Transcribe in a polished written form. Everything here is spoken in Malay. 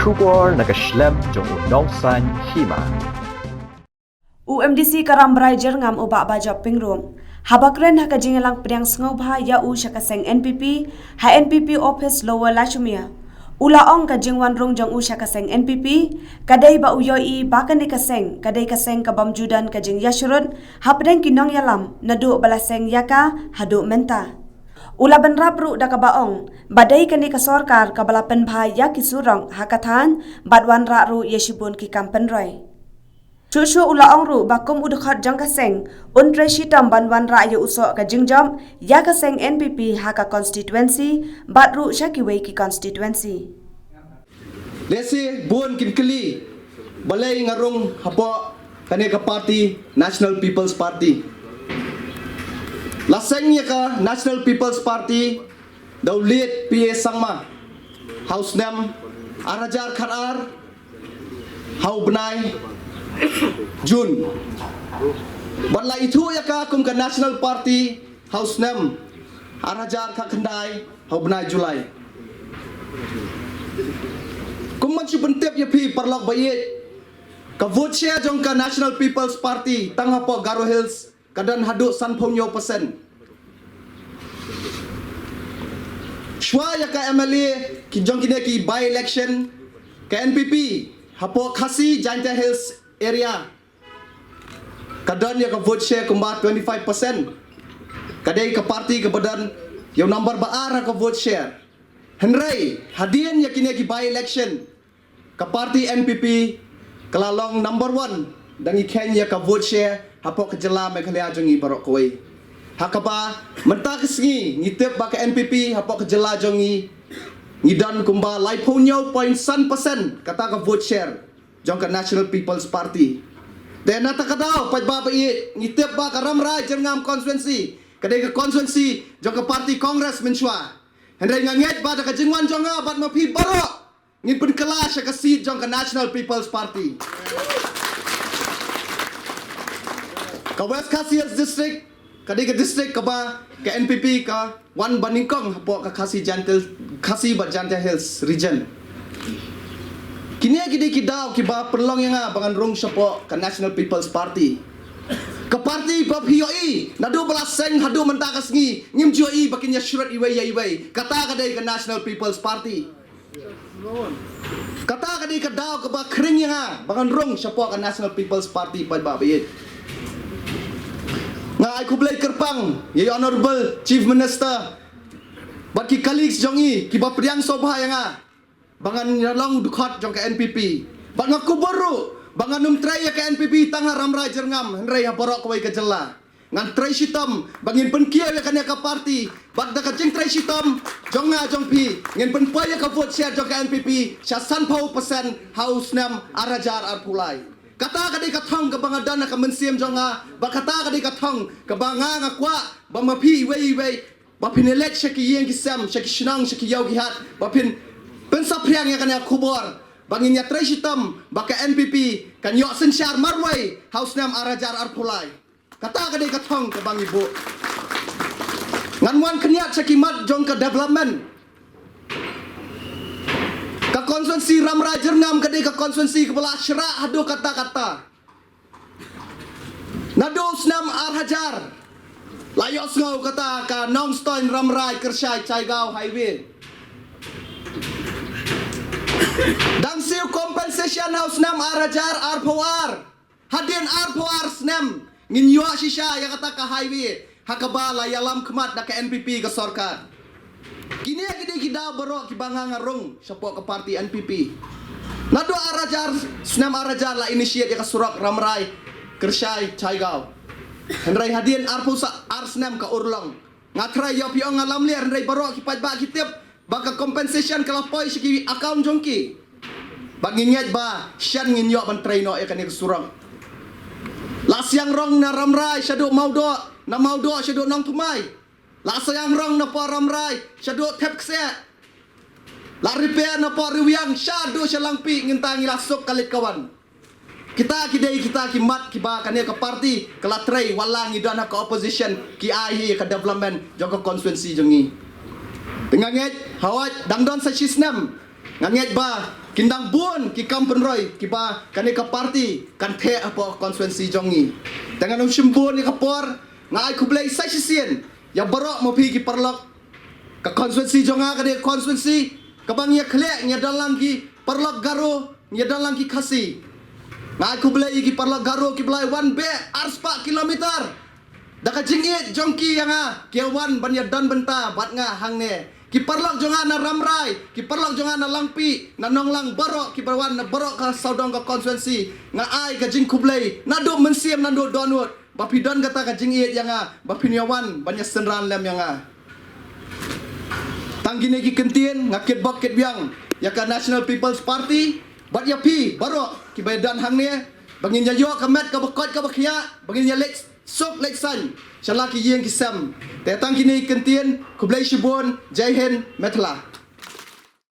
Kubor nagaslem jong unongsan hima. UMDC Karambrai Jerngam ubak bajak pingrum. Habakren ha kajingelang priang sngobha ya u syakaseng NPP, ha NPP office Lower Lachumia. Ulaong kajingwan rong jong u syakaseng NPP, kadai ba uyoi bakan ni kaseng, kadai kaseng kabamjudan kajing yashrun, ha pedeng kinong yalam, nadu balaseng yaka, hadu menta. Ula benrapru da kabaong, badai kani kasorkar kabalapen bha ya kisurong hakathan, badwan ru yeshibun ki kampenroy. Cucu ula ongru bakum udukhat jang kaseng, untre shitam banwan raya usok ka jingjam, ya kaseng NPP haka constituency, batru syakiwei ki constituency. Lesi buon kinkeli, balai ngarung hapo kani ka party National People's Party. Lasengnya ka National People's Party, daw lead PA Sangma, House Nam, Arajar Kharar, Hau Benai, Jun. Badla itu ya ka kum ka National Party House Nam Arajar ka Kendai Hau Benai Julai. Kum manchu bentep ya pi parlok bayit. Ka vote share jong ka National People's Party tang hapo Garo Hills kadan haduk san ponyo persen. Shwa ya ka MLA ki jong kine ki by election ka NPP hapo Khasi Janta Hills area kadan ya ka vote share kumba 25%. Kadai ka party ka badan yung number baara ka vote share. Henry hadian ya kine ki by election ka party NPP kalalong number 1 dangi Kenya ka vote share hapo ka jela Meghalaya jong i barok koi. Hakapa mentak sengi ngitip ba ka NPP hapo ka jela jong i ngidan kumba laiponyo 0.1% kata ka vote share jong ka National People's Party. Dan nata kadao pad ba ngitip ba ka Ramrai Jerngam constituency kadai ka constituency jong ka party Congress menchua. Hendai nganget ba da ka jingwan jong a bat mapi barok ngin pun kelas ka seat jong ka National People's Party. Ka West Khasi district kadai ka district ka ba ka NPP ka Wan Baningkong hapo ka Khasi Bat Janta Hills region. Kini gidi kidaw kiba perlong yang bangan rong sapo ka National People's Party. Ka party bab hioi nadu belaseng hadu mentakas ngi ngim joi bakin ya syurat iwei ya iwei kata kadai ka National People's Party. Kata kadai kidaw ka ba kring yang bangan rong sapo ka National People's Party pad ba bayit. Nga ay kublay kerpang ye honorable chief minister bagi colleagues jongi kiba priang sobha yang bangan nyalong dukhat jong ka NPP bang kubaru bangan tray ka NPP tanga Ramrai Jerngam henry ha borok kawai ka jela ngan tray sitam bangin penkia ya kanya ka party bagda ka jeng tray sitam jonga jong pi ngin pen paya ka vote share jong ka NPP sya san pau persen House Nam Arajar Arpulai. Kata kadai kathong ka bangadan ka mensiem jonga ba kata kadai kathong ka banga ngakwa ba mapi wei ba pinelek syaki yeng kisam syaki shnang syaki yau gihat ba pin pensa priang ya kanya kubor bangin ya treshitam ba ka NPP kan yo sensyar marwai House Nam Arajar Arpulai. Kata kadai kathong ka bang ibu nganwan keniat syaki mat jong ka development ka konstituensi Ramrai Jerngam kadai ka konstituensi kepala Syrak hadu kata-kata nadu Snam Arhajar layok sengau kata ka Nongstoin Ramrai Kersyai Caigao Highway dang siu compensation House Nam Arhajar Arpawar hadin Arpawar Snam ngin yuak shisha yang kata ka highway hakaba layalam kemat da ka NPP ka sorkar. Kini gede kita borok ki banga ngarung sapo ke party NPP. Nado Arajar Snam Arajar la initiate ya ka surak Ramrai Kersyai Caigao. Henry hadien arpusa Arsnam ka Urlong. Ngakrai yo piong ngalam liar Henry borok ki pajba kitip baka compensation kala poi siki account jongki. Banginget ba syan ngin yo ban traino ya kan ka surak. La siang rong na Ramrai syadu maudo na maudo syadu nong tumai. La sayang rong na po Ramrai syadu tep kse la repair na po riwyang syadu syalangpi ngintangi lasuk kalit kawan kita kidai kita kimat kiba kania ka party kala tray walang idana ka opposition ki ahi ka development joko constituency jongi tenganget hawat dangdon sa sisnam nganget ba Kindang buon ki kampen roy ki ba kaneka party kan the apa konstituensi jongi. Dengan simbon ni kapor ngai kublai sai sisien ya barok mo pi ki parlok ka konstituensi jonga ka de konstituensi kabang ya khlek nya dalang ki parlok garo nya dalang ki khasi. Ngai kublai ki parlok garo ki blai 1 be arspa kilometer. Daka jingit jongki yang ki wan ban ya dan benta bat nga hang ne. Ki parlok jonga na ramrai, ki parlok jonga na langpi, na nonglang barok ki barwan na barok ka saudong ka konstituensi, nga ai ka jing kublai, na do mensiam na do donut, bapi don kata ka jing iet yang bapi niawan banyak senran lem yang tanggine ki kentien nga ket bok ket biang, ya ka National People's Party, bat ya pi barok ki badan hang ne, bangin ya yo ka met ka bakot ka bakhia, bangin ya lek sok lek san. Shalaki yang kisam. Tetang kini kentien kublai shibon jai hind metla.